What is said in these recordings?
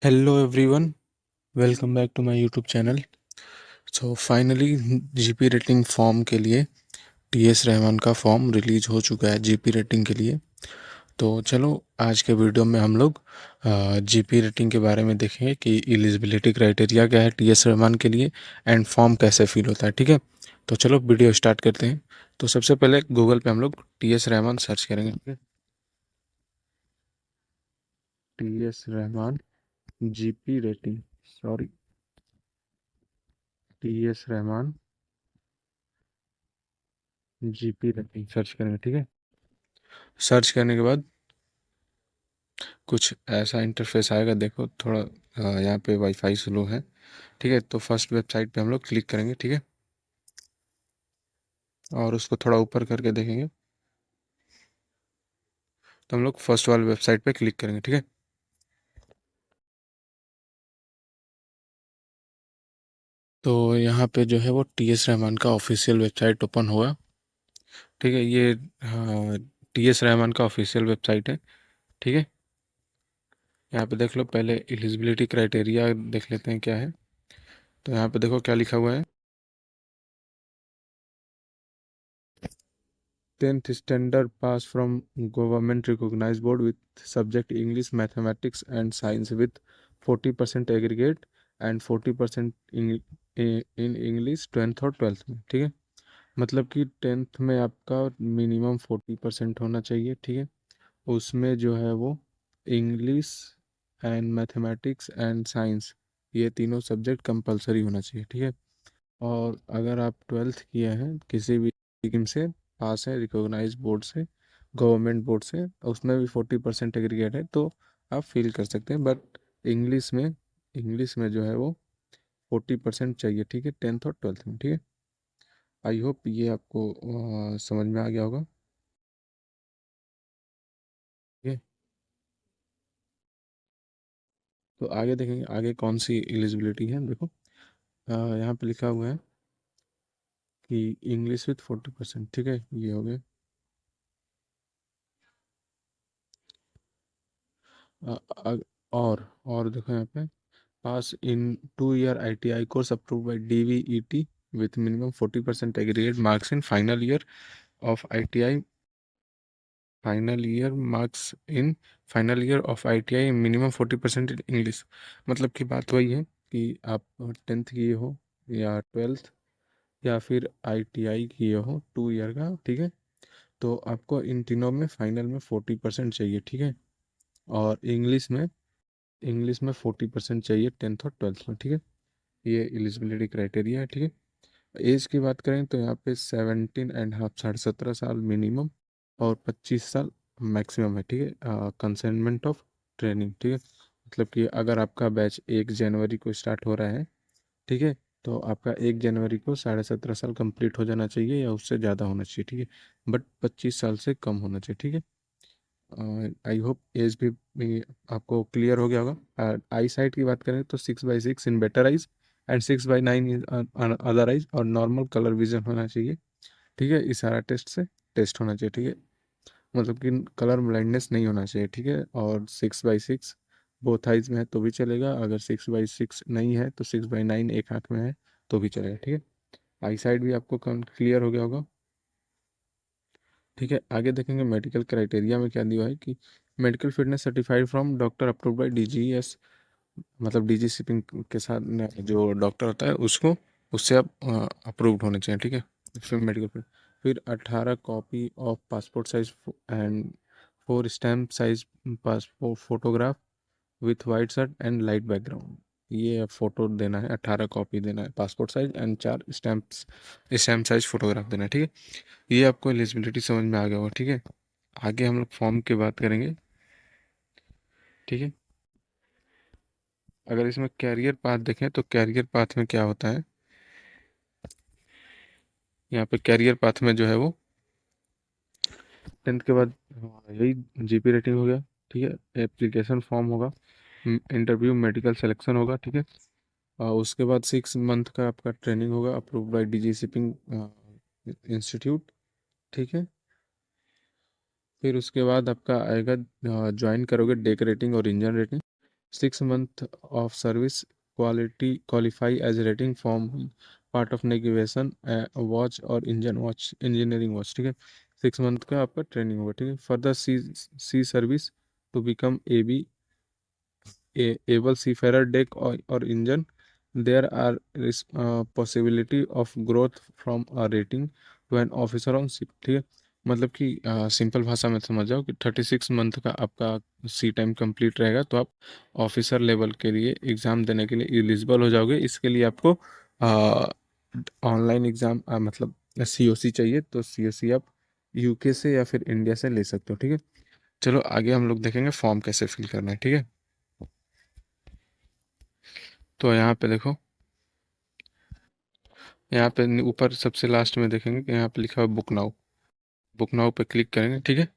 Hello everyone, welcome back to my YouTube channel. So finally GP rating form के लिए TS Rahman का form release हो चुका है जीपी रेटिंग के लिए। तो चलो आज के वीडियो में हम लोग जीपी रेटिंग के बारे में देखेंगे कि एलिजिबिलिटी क्राइटेरिया क्या है टीएस रहमान के लिए एंड फॉर्म कैसे फिल होता है। ठीक है, तो चलो वीडियो स्टार्ट करते हैं। तो सबसे पहले गूगल पे हम लोग टीएस रहमान सर्च करेंगे। ठीक है, T S Rahman G P rating, sorry, T S Rahman G P rating search करेंगे। ठीक है, सर्च करने के बाद कुछ ऐसा इंटरफेस आएगा। देखो थोड़ा यहाँ पे वाईफाई स्लो है। ठीक है, तो फर्स्ट वेबसाइट पे हम लोग क्लिक करेंगे। ठीक है, और उसको थोड़ा ऊपर करके देखेंगे तो हम लोग फर्स्ट वाले वेबसाइट पे क्लिक करेंगे। ठीक है, तो यहाँ पे जो है वो टीएस रहमान का ऑफिशियल वेबसाइट ओपन होगा। ठीक है, ये टीएस रहमान का ऑफिशियल वेबसाइट है। ठीक है, यहाँ पे देख लो, पहले एलिजिबिलिटी क्राइटेरिया देख लेते हैं क्या है। तो यहाँ पे देखो क्या लिखा हुआ है। 10th standard pass from government recognized board with subject English, mathematics and science with 40% aggregate and 40% in English 10th और 12th में। ठीक है, मतलब कि 10th में आपका मिनिमम 40% होना चाहिए। ठीक है, उसमें जो है वो English and mathematics and science, ये तीनों सब्जेक्ट कंपलसरी होना चाहिए। ठीक है, और अगर आप 12th किए हैं किसी भी स्कीम से, पास है रिकॉग्नाइज बोर्ड से, गवर्नमेंट बोर्ड से, उसमें भी 40% एग्रीगेट है तो आप फील कर सकते हैं। बट इंग्लिश में जो है वो 40% चाहिए। ठीक है, 10th और 12th में। ठीक है, आई होप ये आपको समझ में आ गया होगा। ठीक है, तो आगे देखेंगे आगे कौन सी एलिजिबिलिटी है। देखो यहाँ पे लिखा हुआ है कि इंग्लिश विथ 40%। ठीक है, ये हो गया। अ, अ, और देखो यहाँ पे pass in 2 year ITI course approved by DVET with minimum 40% aggregate marks in final year of ITI, final year marks in final year of ITI minimum 40% in English। मतलब की बात वही है कि आप 10th किए हो या 12th या फिर ITI किए हो 2 ईयर का। ठीक है, तो आपको इन तीनों में फाइनल में 40% चाहिए। ठीक है, और इंग्लिश में 40% चाहिए 10th और 12th में। ठीक है, ये एलिजिबिलिटी क्राइटेरिया है। ठीक है, एज की बात करें तो यहाँ पे 17.5, 17.5 साल मिनिमम और 25 साल मैक्सिमम है। ठीक है, कंसाइनमेंट ऑफ ट्रेनिंग। ठीक है, मतलब कि अगर आपका बैच 1 जनवरी को स्टार्ट हो रहा है, ठीक है, तो आपका 1 जनवरी को 17.5 साल कंप्लीट हो जाना चाहिए या उससे ज़्यादा होना चाहिए। ठीक है, बट 25 साल से कम होना चाहिए। ठीक है, आई होप एज भी आपको क्लियर हो गया होगा। आई साइट की बात करें तो 6/6 in better eyes and 6/9 in other eyes, और नॉर्मल कलर विजन होना चाहिए। ठीक है, इशारा टेस्ट से टेस्ट होना चाहिए। ठीक है, मतलब कि कलर ब्लाइंडनेस नहीं होना चाहिए। ठीक है, और 6/6 बोथ आइज में है तो भी चलेगा, अगर 6/6 नहीं है तो 6/9 एक आँख में है तो भी चलेगा। ठीक है, आई साइड भी आपको क्लियर हो गया होगा। ठीक है, आगे देखेंगे मेडिकल क्राइटेरिया में क्या दिया है कि medical fitness certified from doctor approved by DGS, मतलब डीजी शिपिंग के साथ जो डॉक्टर होता है उसको, उससे आप अप्रूव्ड होने चाहिए। ठीक है, फिर मेडिकल फिर 18 copy of passport size and 4 stamp size passport photograph with white shirt and light background. ये फोटो देना है, 18 कॉपी देना है passport size and 4 stamp size photograph देना है। ठीक है, ये आपको एलिजिबिलिटी समझ में आ गया होगा। ठीक है, आगे हम लोग फॉर्म की बात करेंगे। ठीक है, अगर इसमें कैरियर पाथ देखें तो कैरियर पाथ में क्या होता है, यहाँ पे कैरियर पाथ में जो है वो 10th के बाद यही जीपी रेटिंग हो गया। ठीक है, एप्लीकेशन फॉर्म होगा, इंटरव्यू मेडिकल सिलेक्शन होगा। ठीक है, उसके बाद 6 मंथ का आपका ट्रेनिंग होगा approved by DG shipping institute. ठीक है, फिर उसके बाद आपका आएगा, ज्वाइन करोगे डेक रेटिंग और engine rating. 6 month of service qualify as rating from part of navigation watch और इंजन वॉच इंजीनियरिंग वॉच, ठीक है। 6 मंथ का आपका ट्रेनिंग होगा, ठीक है। Further sea service to become a B able seafarer deck or engine, there are possibility of growth from a rating to an officer on ship, ठीक है। मतलब कि सिंपल भाषा में समझ जाओ कि 36 मंथ का आपका सी टाइम कंप्लीट रहेगा तो आप ऑफिसर लेवल के लिए एग्ज़ाम देने के लिए एलिजिबल हो जाओगे। इसके लिए आपको ऑनलाइन एग्ज़ाम मतलब सीओसी चाहिए, तो सीओसी आप यूके से या फिर इंडिया से ले सकते हो, ठीक है। चलो आगे हम लोग देखेंगे फॉर्म कैसे फिल करना है, ठीक है। तो यहाँ पे देखो, यहाँ पे ऊपर सबसे लास्ट में देखेंगे कि यहाँ पे लिखा हुआ बुक नाउ। बुक नाउ पे क्लिक करेंगे, ठीक है।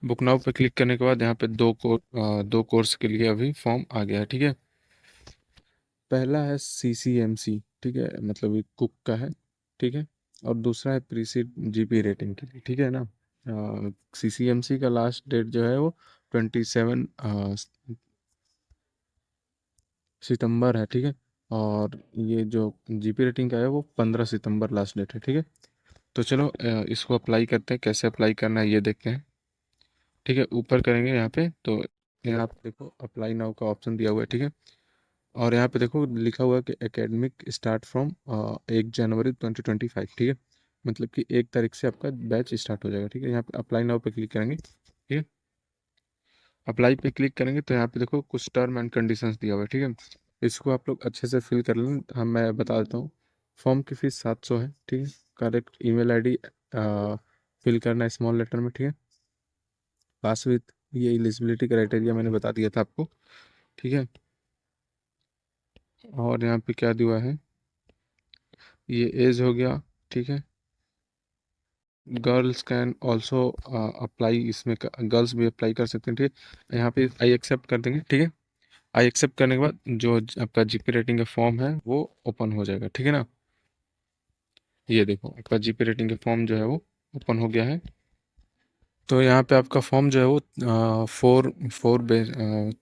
बुक नाउ पे क्लिक करने के बाद यहाँ पे दो कोर्स के लिए अभी फॉर्म आ गया है, ठीक है। पहला है CCMC, ठीक है, मतलब ये कुक का है, ठीक है। और दूसरा है प्रीसीड जीपी रेटिंग के लिए, ठीक है ना। CCMC का लास्ट डेट जो है वो 27 सितंबर है, ठीक है। और ये जो जीपी रेटिंग का है वो 15 सितंबर लास्ट डेट है, ठीक है। तो चलो इसको अप्लाई करते हैं, कैसे अप्लाई करना है ये देखते हैं, ठीक है। ऊपर करेंगे यहाँ पे तो यहाँ पे देखो अप्लाई नाउ का ऑप्शन दिया हुआ है, ठीक है। और यहाँ पे देखो लिखा हुआ है कि एकेडमिक स्टार्ट फ्रॉम 1 जनवरी 2025, ठीक है। मतलब कि 1 तारीख से आपका बैच स्टार्ट हो जाएगा, ठीक है। यहाँ पे अप्लाई नाउ पे क्लिक करेंगे, ठीक है। अप्लाई पे क्लिक करेंगे तो यहाँ पे देखो कुछ टर्म एंड कंडीशंस दिया हुआ है, ठीक है। इसको आप लोग अच्छे से फिल कर लें। हम मैं बता देता हूँ। फॉर्म की फीस 700 है, ठीक है। करेक्ट ईमेल आईडी फिल करना है स्मॉल लेटर में, ठीक है। पास विथ ये एलिजिबिलिटी क्राइटेरिया मैंने बता दिया था आपको, ठीक है। और यहाँ पे क्या दिया है, ये एज हो गया, ठीक है। गर्ल्स कैन ऑल्सो अप्लाई, इसमें गर्ल्स भी अप्लाई कर सकते हैं, ठीक है। यहाँ पे आई एक्सेप्ट कर देंगे, ठीक है। आई एक्सेप्ट करने के बाद जो आपका जीपी रेटिंग का फॉर्म है वो ओपन हो जाएगा, ठीक है ना। ये देखो आपका जीपी रेटिंग का फॉर्म जो है वो ओपन हो गया है। तो यहाँ पे आपका फॉर्म जो है वो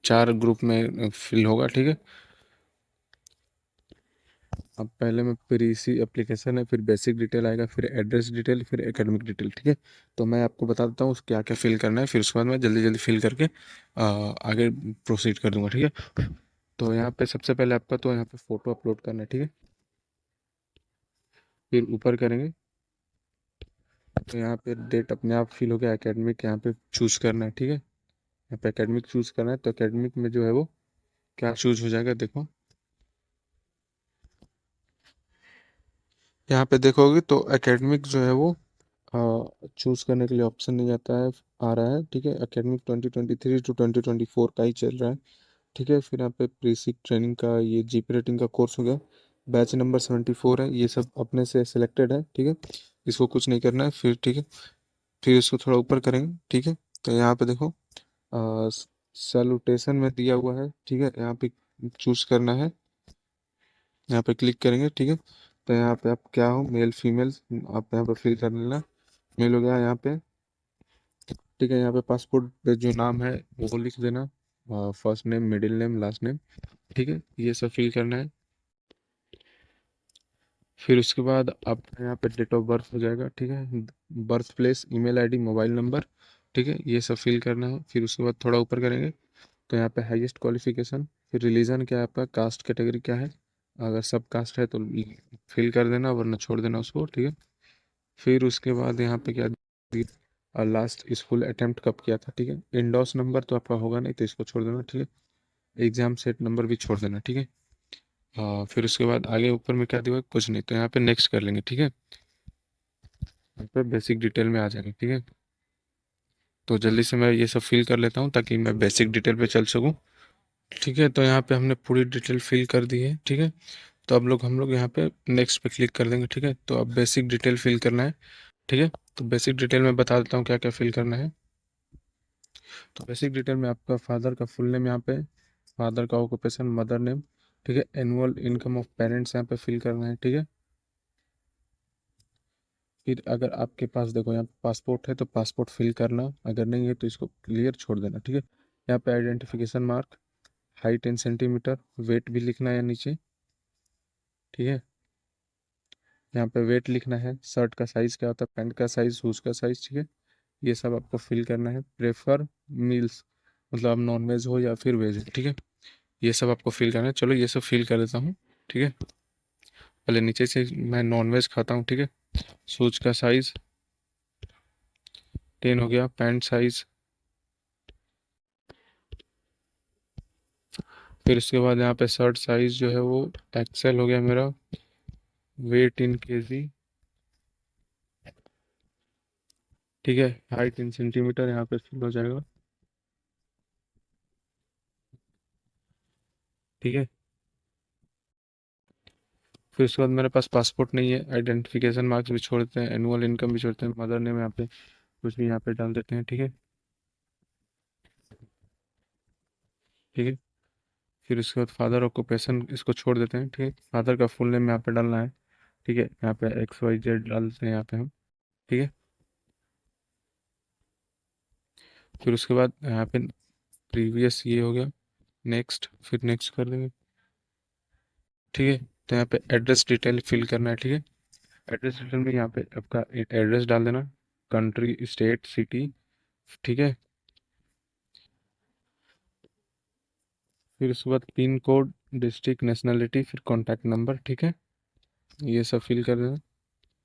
4 ग्रुप में फिल होगा, ठीक है। अब पहले में प्री सी एप्लीकेशन है, फिर बेसिक डिटेल आएगा, फिर एड्रेस डिटेल, फिर एकेडमिक डिटेल, ठीक है। तो मैं आपको बता देता हूँ क्या क्या फिल करना है, फिर उसके बाद मैं जल्दी जल्दी फिल करके आगे प्रोसीड कर दूंगा, ठीक है। तो यहाँ पे सबसे पहले आपका तो यहाँ पे फ़ोटो अपलोड करना है, ठीक है। फिर ऊपर करेंगे तो यहाँ पे डेट अपने आप फिल हो गया। एकेडमिक यहाँ पे चूज़ करना है, ठीक है। यहाँ पे एकेडमिक चूज़ करना है तो एकेडमिक में जो है वो क्या चूज़ हो जाएगा देखो। यहाँ पे देखोगे तो एकेडमिक जो है वो चूज़ करने के लिए ऑप्शन नहीं आता है, आ रहा है, ठीक है। एकेडमिक 2023 to 2024 का ही चल रहा है, ठीक है। फिर यहाँ पे प्रीसिक ट्रेनिंग का ये जीपी रेटिंग का कोर्स हो गया। बैच नंबर 74 है, ये सब अपने से सिलेक्टेड है, ठीक है। इसको कुछ नहीं करना है फिर, ठीक है। फिर इसको थोड़ा ऊपर करेंगे, ठीक है। तो यहाँ पे देखो सैलूटेशन में दिया हुआ है, ठीक है। यहाँ पे चूज करना है, यहाँ पे क्लिक करेंगे, ठीक है। तो यहाँ पे आप क्या हो, मेल फीमेल आप यहाँ पे फिल कर लेना। मेल हो गया यहाँ पे, ठीक है। यहाँ पे पासपोर्ट पे जो नाम है वो लिख देना, first name middle name last name, ठीक है। ये सब फिल करना है। फिर उसके बाद आपका यहाँ पे डेट ऑफ बर्थ हो जाएगा, ठीक है। Birth place, email ID, mobile number, ठीक है। ये सब फिल करना है। फिर उसके बाद थोड़ा ऊपर करेंगे तो यहाँ पे हाईएस्ट क्वालिफिकेशन, फिर रिलीजन क्या है आपका, कास्ट कैटेगरी क्या है, अगर सब कास्ट है तो फिल कर देना वरना छोड़ देना उसको, ठीक है। फिर उसके बाद यहाँ पे क्या, लास्ट स्कूल अटेम्प्ट कब किया था, ठीक है। इंडोस नंबर तो आपका होगा नहीं तो इसको छोड़ देना, ठीक है। एग्जाम सेट नंबर भी छोड़ देना, ठीक है। फिर उसके बाद आगे ऊपर में क्या दिया, कुछ नहीं, तो यहाँ पे नेक्स्ट कर लेंगे, ठीक है। यहाँ पे बेसिक डिटेल में आ जाएंगे, ठीक है। तो जल्दी से मैं ये सब फिल कर लेता हूँ ताकि मैं बेसिक डिटेल पे चल सकूँ, ठीक है। तो यहाँ पे हमने पूरी डिटेल फिल कर दी है, ठीक है। तो अब हम लोग यहाँ पे नेक्स्ट पे क्लिक कर देंगे, ठीक है। तो अब बेसिक डिटेल फिल करना है, ठीक है। तो बेसिक डिटेल में बता देता हूँ क्या क्या फिल करना है। तो बेसिक डिटेल में आपका फादर का फुल नेम, यहाँ पे फादर का ऑक्यूपेशन, मदर नेम, ठीक है। एनुअल इनकम ऑफ पेरेंट्स यहाँ पे फिल करना है, ठीक है। फिर अगर आपके पास देखो यहाँ पे पासपोर्ट है तो पासपोर्ट फिल करना, अगर नहीं है तो इसको क्लियर छोड़ देना, ठीक है। यहाँ पे identification mark, height in centimetre, weight भी लिखना है नीचे, ठीक है। यहाँ पे वेट लिखना है, शर्ट का साइज क्या होता है, पैंट का साइज, शूज का साइज, ठीक है। ये सब आपको फिल करना है। प्रेफर मील्स, मतलब आप नॉन वेज हो या फिर वेज, ठीक है। ये सब आपको फिल करना है। चलो ये सब फिल कर देता हूँ, ठीक है। पहले नीचे से मैं नॉन वेज खाता हूँ, ठीक है। शूज का साइज 10 हो गया, पैंट साइज, फिर उसके बाद यहाँ पे शर्ट साइज जो है वो एक्सेल हो गया मेरा। वेट इन केजी, ठीक है। हाइट इन सेंटीमीटर यहाँ पे फिल हो जाएगा, ठीक है। फिर उसके बाद मेरे पास पासपोर्ट नहीं है, आइडेंटिफिकेशन मार्क्स भी छोड़ते हैं, एनुअल इनकम भी छोड़ते हैं, मदर नेम यहाँ पे कुछ भी यहाँ पे डाल देते हैं, ठीक है, ठीक है। फिर उसके बाद फादर ऑक्यूपेशन इसको छोड़ देते हैं, ठीक है। फादर का फुल नेम यहाँ पे डालना है, ठीक है। यहाँ पे XYZ डालते हैं यहाँ पे हम, ठीक है। फिर उसके बाद यहाँ पे प्रीवियस ये हो गया, नेक्स्ट, फिर नेक्स्ट कर देंगे, ठीक है। तो यहाँ पे एड्रेस डिटेल फिल करना है, ठीक है। एड्रेस डिटेल में यहाँ पे आपका एड्रेस डाल देना, कंट्री, स्टेट, सिटी, ठीक है। फिर उसके बाद पिन कोड, डिस्ट्रिक्ट, नेशनलिटी, फिर कॉन्टैक्ट नंबर, ठीक है। ये सब फिल कर देना,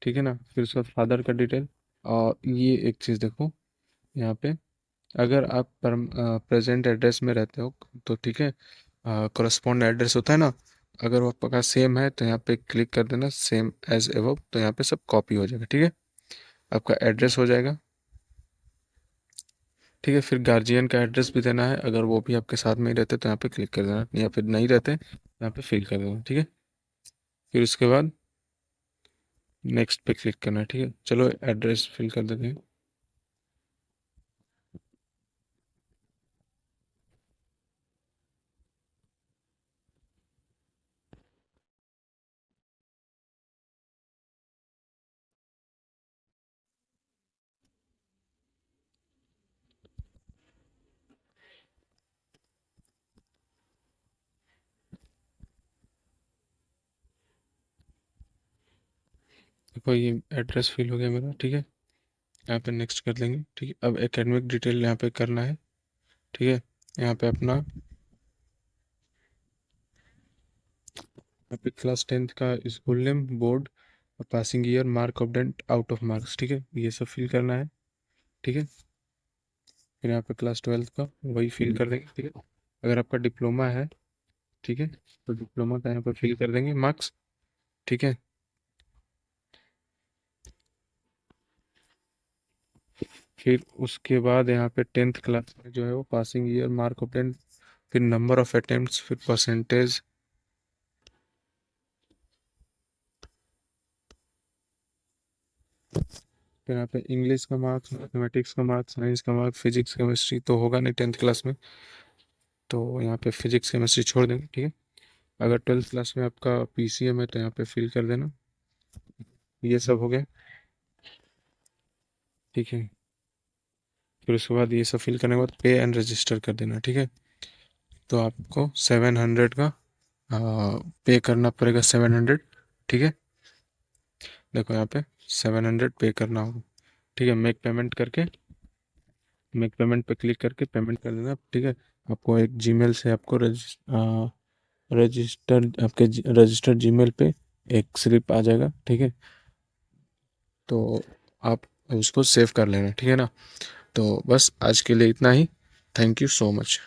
ठीक है ना। फिर उसके बाद फादर का डिटेल। और ये एक चीज़ देखो यहाँ पे, अगर आप प्रेजेंट एड्रेस में रहते हो तो ठीक है, करस्पॉन्ड एड्रेस होता है ना, अगर वो आपका सेम है तो यहाँ पे क्लिक कर देना सेम एज एवो, तो यहाँ पे सब कॉपी हो जाएगा, ठीक है। आपका एड्रेस हो जाएगा, ठीक है। फिर गार्जियन का एड्रेस भी देना है, अगर वो भी आपके साथ में ही रहते तो यहाँ पे क्लिक कर देना, या फिर नहीं रहते यहाँ पे फिल कर देना, ठीक है। फिर उसके बाद नेक्स्ट पे क्लिक करना है, ठीक है। चलो एड्रेस फिल कर देते हैं। देखो ये एड्रेस फिल हो गया मेरा, ठीक है। यहाँ पे नेक्स्ट कर देंगे, ठीक है। अब एकेडमिक डिटेल यहाँ पे करना है, ठीक है। यहाँ पे अपना, यहाँ पे क्लास 10th का school name, board, passing year, mark update, out of marks, ठीक है। ये सब फिल करना है, ठीक है। फिर यहाँ पे क्लास 12th का वही फिल कर देंगे, ठीक है। अगर आपका डिप्लोमा है, ठीक है, तो डिप्लोमा का यहाँ पे फिल कर देंगे मार्क्स, ठीक है। फिर उसके बाद यहाँ पे 10th क्लास में जो है वो पासिंग ईयर, मार्क अपडेट, फिर नंबर ऑफ अटेम्प्ट्स, फिर परसेंटेज, फिर यहाँ पे इंग्लिश का मार्क्स, मैथमेटिक्स का मार्क्स, साइंस का मार्क्स, फिजिक्स, केमिस्ट्री तो होगा नहीं 10th क्लास में, तो यहाँ पे फिजिक्स केमिस्ट्री छोड़ देंगे, ठीक है। अगर 12th क्लास में आपका PCM है तो यहाँ पे फिल कर देना। ये सब हो गया, ठीक है। फिर उसके बाद ये सब फिल करने के बाद पे एंड रजिस्टर कर देना, ठीक है। तो आपको 700 का पे करना पड़ेगा, 700, ठीक है। देखो यहाँ पे 700 पे करना होगा, ठीक है। मेक पेमेंट करके, मेक पेमेंट पे क्लिक करके पेमेंट कर देना, ठीक है। आपको एक जीमेल से आपको रजिस्टर, आपके रजिस्टर्ड जीमेल पे एक स्लिप आ जाएगा, ठीक है। तो आप उसको सेव कर लेना, ठीक है ना। तो बस आज के लिए इतना ही। Thank you so much.